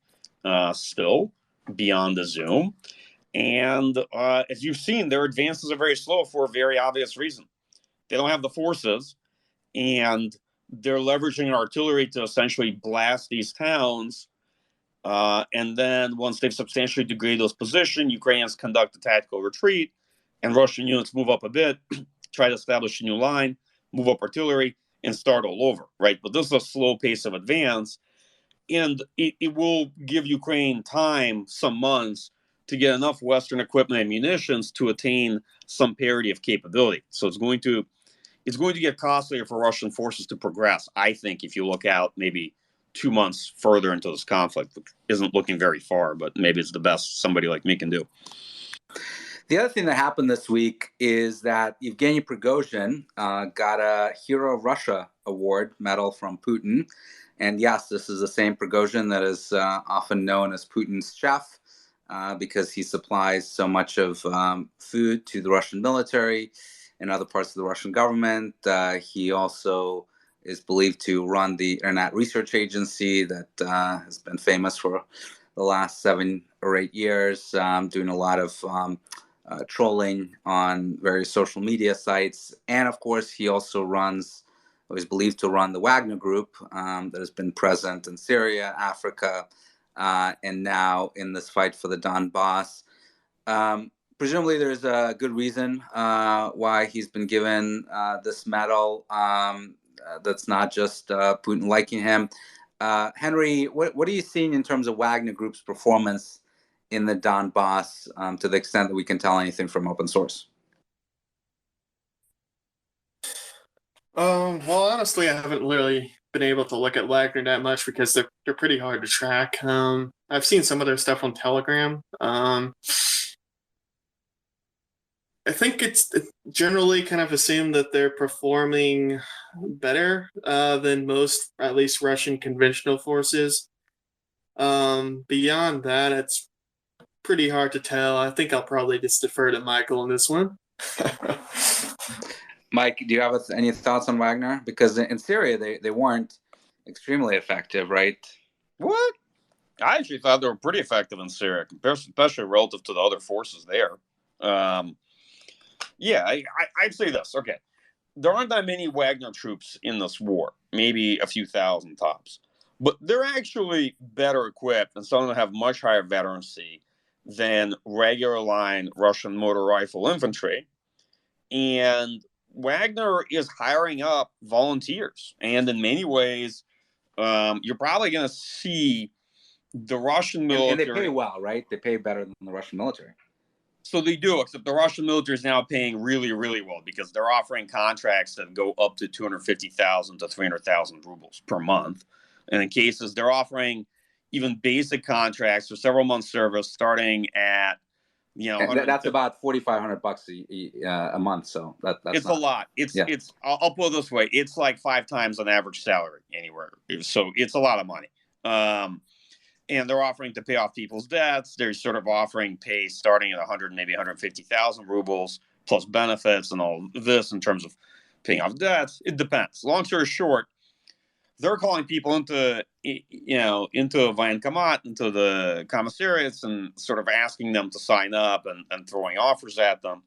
still, beyond the Izum. And as you've seen, their advances are very slow for a very obvious reason. They don't have the forces, and they're leveraging artillery to essentially blast these towns. And then once they've substantially degraded those positions, Ukrainians conduct a tactical retreat, and Russian units move up a bit, try to establish a new line, move up artillery, and start all over, right? But this is a slow pace of advance, and it will give Ukraine time, some months, to get enough Western equipment and munitions to attain some parity of capability. So it's going to get costlier for Russian forces to progress, I think, if you look out maybe 2 months further into this conflict, which isn't looking very far, but maybe it's the best somebody like me can do. The other thing that happened this week is that Yevgeny Prigozhin got a Hero of Russia award medal from Putin. And yes, this is the same Prigozhin that is often known as Putin's chef because he supplies so much of food to the Russian military and other parts of the Russian government. He also is believed to run the Internet Research Agency that has been famous for the last 7 or 8 years, doing a lot of trolling on various social media sites. And of course, he also is believed to run the Wagner group that has been present in Syria, Africa, and now in this fight for the Donbas. Presumably, there's a good reason why he's been given this medal. That's not just Putin liking him. Henry, what are you seeing in terms of Wagner Group's performance in the Donbas, to the extent that we can tell anything from open source? Well, honestly, I haven't really been able to look at Wagner that much because they're pretty hard to track. I've seen some of their stuff on Telegram. I think it's generally kind of assumed that they're performing better than most, at least Russian conventional forces. Beyond that, it's pretty hard to tell. I think I'll probably just defer to Michael on this one. Mike, do you have any thoughts on Wagner? Because in Syria, they weren't extremely effective, right? What? I actually thought they were pretty effective in Syria, especially relative to the other forces there. Yeah, I'd say this. Okay, there aren't that many Wagner troops in this war, maybe a few thousand tops. But they're actually better equipped, and some of them have much higher veterancy than regular line Russian motor rifle infantry. And Wagner is hiring up volunteers. And in many ways, you're probably going to see the Russian military. And they pay well, right? They pay better than the Russian military. So they do, except the Russian military is now paying really, really well because they're offering contracts that go up to 250,000 to 300,000 rubles per month. And in cases, they're offering even basic contracts for several months service starting at, that's about $4,500 a month. So that's it's a lot. I'll put it this way. It's like 5 times an average salary anywhere. So it's a lot of money. and they're offering to pay off people's debts. They're sort of offering pay starting at 100, maybe 150,000 rubles plus benefits and all this in terms of paying off debts. It depends. Long story short, they're calling people into a voenkomat, into the commissariats, and sort of asking them to sign up and throwing offers at them.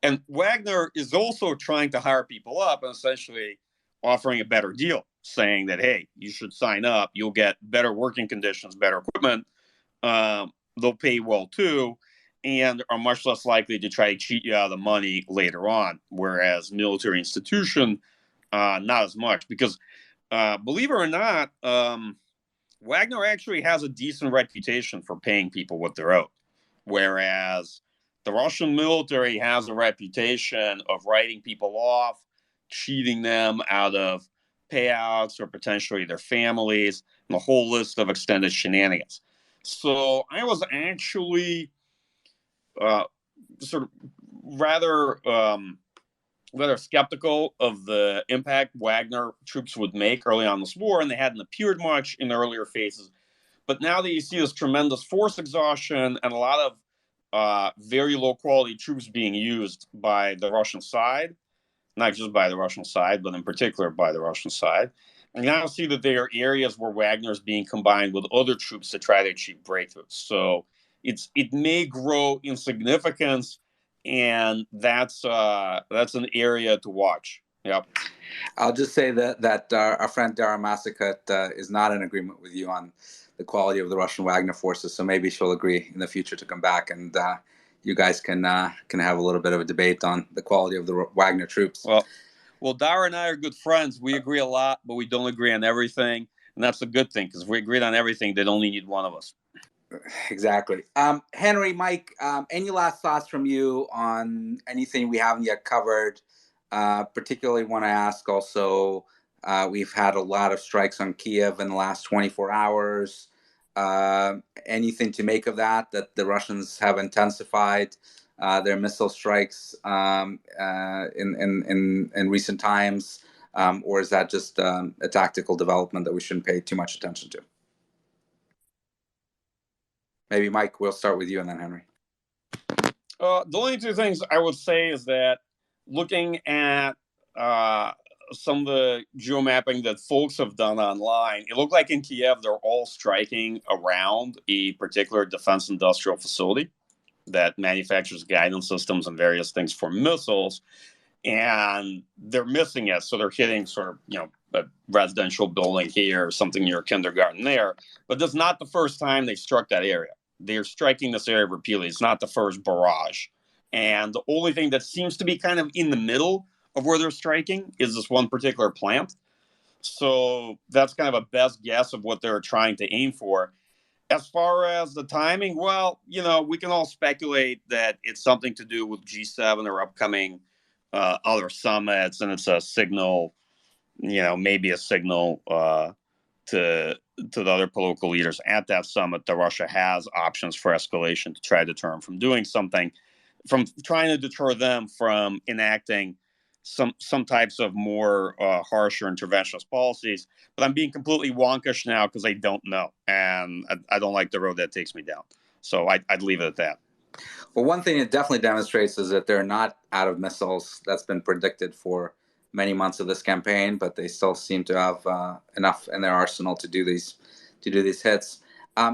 And Wagner is also trying to hire people up and essentially offering a better deal, saying that, hey, you should sign up. You'll get better working conditions, better equipment. They'll pay well too, and are much less likely to try to cheat you out of the money later on. Whereas military institution, not as much, because believe it or not, Wagner actually has a decent reputation for paying people what they're owed, whereas the Russian military has a reputation of writing people off, cheating them out of payouts or potentially their families, and a whole list of extended shenanigans. So I was actually sort of rather skeptical of the impact Wagner troops would make early on this war, and they hadn't appeared much in the earlier phases. But now that you see this tremendous force exhaustion and a lot of very low quality troops being used by the Russian side, not just by the Russian side, but in particular by the Russian side, and now see that there are areas where Wagner is being combined with other troops to try to achieve breakthroughs. So it may grow in significance, and that's an area to watch. Yep. I'll just say that our friend Dara Masakut is not in agreement with you on the quality of the Russian Wagner forces. So maybe she'll agree in the future to come back, and you guys can have a little bit of a debate on the quality of the Wagner troops. Well, Dara and I are good friends. We agree a lot, but we don't agree on everything, and that's a good thing, because if we agreed on everything, they'd only need one of us. Exactly. Henry, Mike, any last thoughts from you on anything we haven't yet covered? Particularly want to ask also, we've had a lot of strikes on Kiev in the last 24 hours. Anything to make of that the Russians have intensified their missile strikes in recent times, or is that just a tactical development that we shouldn't pay too much attention to? Maybe Mike, we'll start with you and then Henry. The only two things I would say is that looking at some of the geomapping that folks have done online, it looked like in Kiev they're all striking around a particular defense industrial facility that manufactures guidance systems and various things for missiles, and they're missing it. So they're hitting sort of, a residential building here, something near a kindergarten there. But that's not the first time they struck that area. They're striking this area repeatedly. It's not the first barrage. And the only thing that seems to be kind of in the middle of where they're striking is this one particular plant. So that's kind of a best guess of what they're trying to aim for. As far as the timing, well, we can all speculate that it's something to do with G7 or upcoming other summits, and it's a signal, maybe a signal to the other political leaders at that summit that Russia has options for escalation to try to deter them from doing something, from trying to deter them from enacting some types of more harsher interventionist policies. But I'm being completely wonkish now because I don't know, and I don't like the road that takes me down. So I'd leave it at that. Well, one thing it definitely demonstrates is that they're not out of missiles. That's been predicted for many months of this campaign, but they still seem to have enough in their arsenal to do these hits.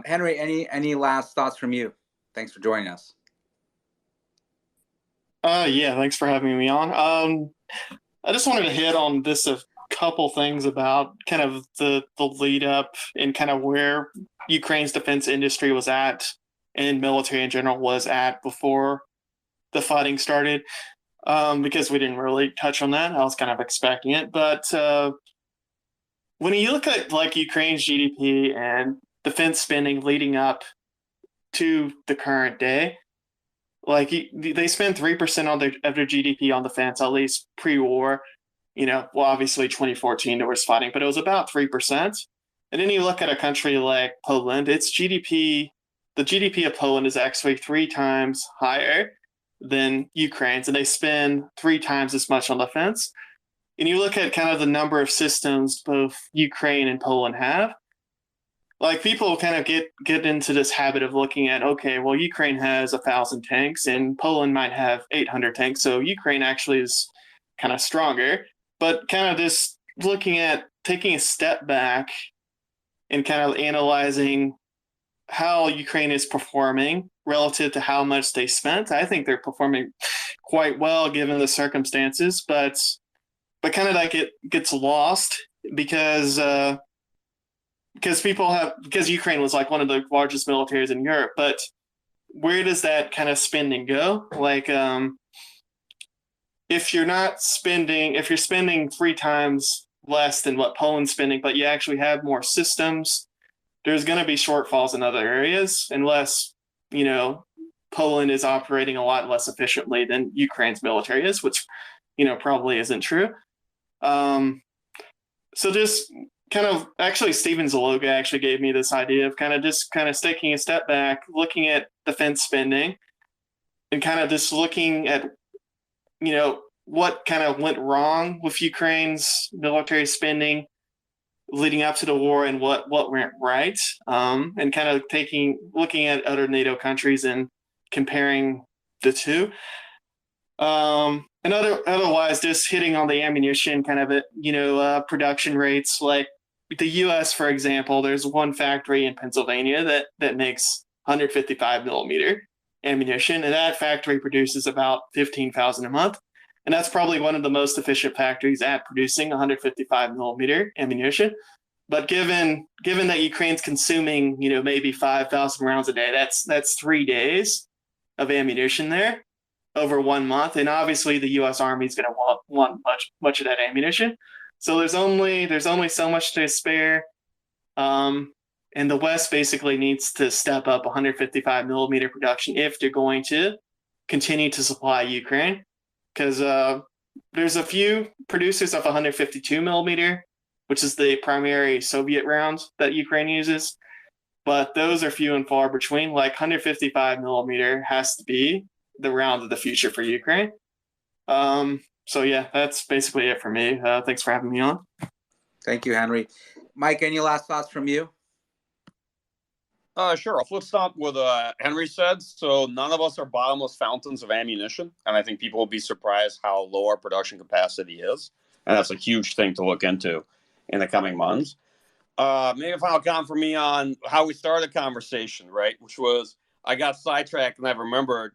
Henry, any last thoughts from you? Thanks for joining us. Yeah, thanks for having me on. I just wanted to hit on this a couple things about kind of the lead up and kind of where Ukraine's defense industry was at and military in general was at before the fighting started. Because we didn't really touch on that. I was kind of expecting it. But when you look at like Ukraine's GDP and defense spending leading up to the current day, like they spend 3% of their GDP on defense, at least pre-war. Well, obviously 2014 there was fighting, but it was about 3%. And then you look at a country like Poland, its GDP, the GDP of Poland is actually 3 times higher than Ukraine's, and they spend 3 times as much on defense. And you look at kind of the number of systems both Ukraine and Poland have, like people kind of get into this habit of looking at, okay, well, Ukraine has 1,000 tanks and Poland might have 800 tanks, so Ukraine actually is kind of stronger. But kind of this looking at taking a step back and kind of analyzing how Ukraine is performing relative to how much they spent. I think they're performing quite well given the circumstances, but kind of like it gets lost because Ukraine was like one of the largest militaries in Europe, but where does that kind of spending go? Like, if you're spending 3 times less than what Poland's spending, but you actually have more systems, there's going to be shortfalls in other areas unless, Poland is operating a lot less efficiently than Ukraine's military is, which, probably isn't true. So just kind of actually Steven Zaloga actually gave me this idea of kind of taking a step back, looking at defense spending and kind of just looking at, what kind of went wrong with Ukraine's military spending leading up to the war and what went right, and kind of looking at other NATO countries and comparing the two. And otherwise, just hitting on the ammunition kind of, production rates. Like the U.S., for example, there's one factory in Pennsylvania that makes 155 millimeter ammunition, and that factory produces about 15,000 a month. And that's probably one of the most efficient factories at producing 155 millimeter ammunition. But given that Ukraine's consuming, maybe 5,000 rounds a day, that's 3 days of ammunition there over 1 month. And obviously the U.S. Army is going to want much of that ammunition. So there's only so much to spare. And the West basically needs to step up 155 millimeter production if they're going to continue to supply Ukraine. Because there's a few producers of 152 millimeter, which is the primary Soviet round that Ukraine uses. But those are few and far between. Like 155 millimeter has to be the round of the future for Ukraine. So yeah, that's basically it for me. Thanks for having me on. Thank you, Henry. Mike, any last thoughts from you? Sure. I'll flip stop with Henry said. So none of us are bottomless fountains of ammunition, and I think people will be surprised how low our production capacity is, and that's a huge thing to look into in the coming months. Maybe a final comment for me on how we started the conversation, right? Which was I got sidetracked and I remembered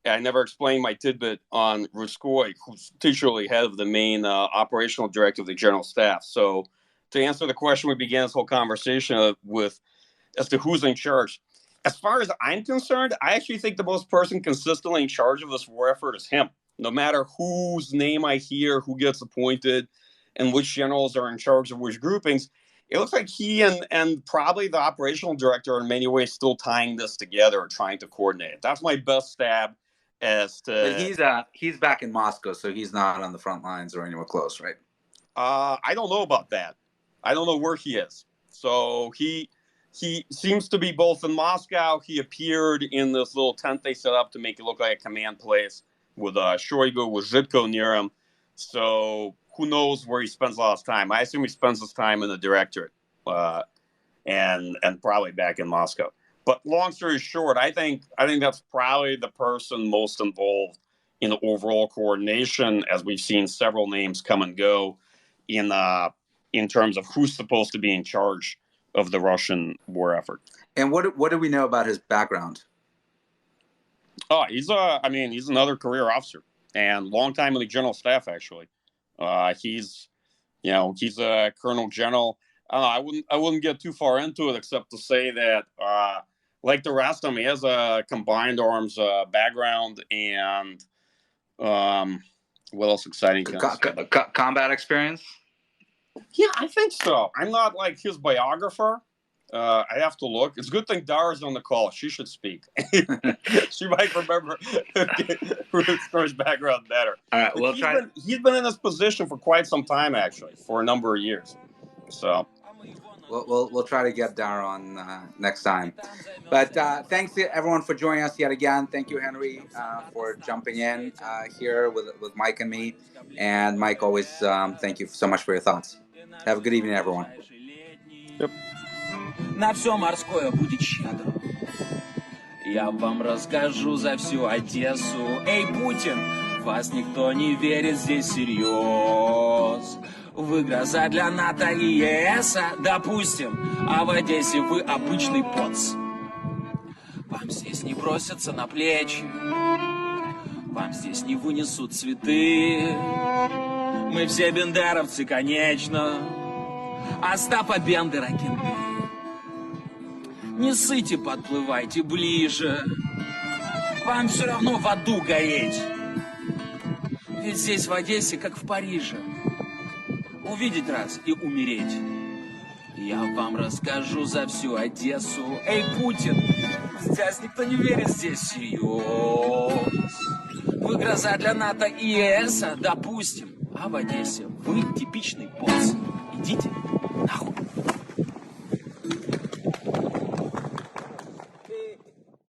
I never explained my tidbit on Ruskoy, who's titularly head of the main operational director of the General Staff. So to answer the question, we began this whole conversation with as to who's in charge. As far as I'm concerned, I actually think the most person consistently in charge of this war effort is him. No matter whose name I hear, who gets appointed, and which generals are in charge of which groupings, it looks like he and probably the operational director are in many ways still tying this together or trying to coordinate it. That's my best stab as to... But he's back in Moscow, so he's not on the front lines or anywhere close, right? I don't know about that. I don't know where he is. So he seems to be both in Moscow. He appeared in this little tent they set up to make it look like a command place with Shoigu, with Zhitko near him. So who knows where he spends a lot of time. I assume he spends his time in the directorate and probably back in Moscow. But long story short, I think that's probably the person most involved in the overall coordination, as we've seen several names come and go in terms of who's supposed to be in charge of the Russian war effort. And what do we know about his background? Oh, he's another career officer and long time in the General Staff, actually. He's a Colonel General. I wouldn't get too far into it except to say that, like the rest of them, he has a combined arms background and what else exciting? Combat experience? Yeah, I think so. I'm not like his biographer. I have to look. It's a good thing Dara's on the call. She should speak. She might remember his background better. All right, we'll try. He's been in this position for quite some time, actually, for a number of years. So we'll try to get Dara on next time. But thanks to everyone for joining us yet again. Thank you, Henry, for jumping in here with Mike and me. And Mike, always thank you so much for your thoughts. Have a good evening, everyone. Yep. На все морское будет щедро. Я вам расскажу за всю Одессу. Эй, Путин, вас никто не верит, здесь всерьез. Вы гроза для НАТО и ЕС, допустим, а в Одессе вы обычный поц. Вам здесь не бросятся на плечи, вам здесь не вынесут цветы. Мы все бендеровцы, конечно, Остапа Бендера кенты. Не ссыте, подплывайте ближе, вам все равно в аду гореть. Ведь здесь в Одессе, как в Париже, увидеть раз и умереть. Я вам расскажу за всю Одессу. Эй, Путин, здесь никто не верит, здесь всерьез. Вы гроза для НАТО и ЕС, допустим, а в Одессе вы типичный поц. Идите нахуй.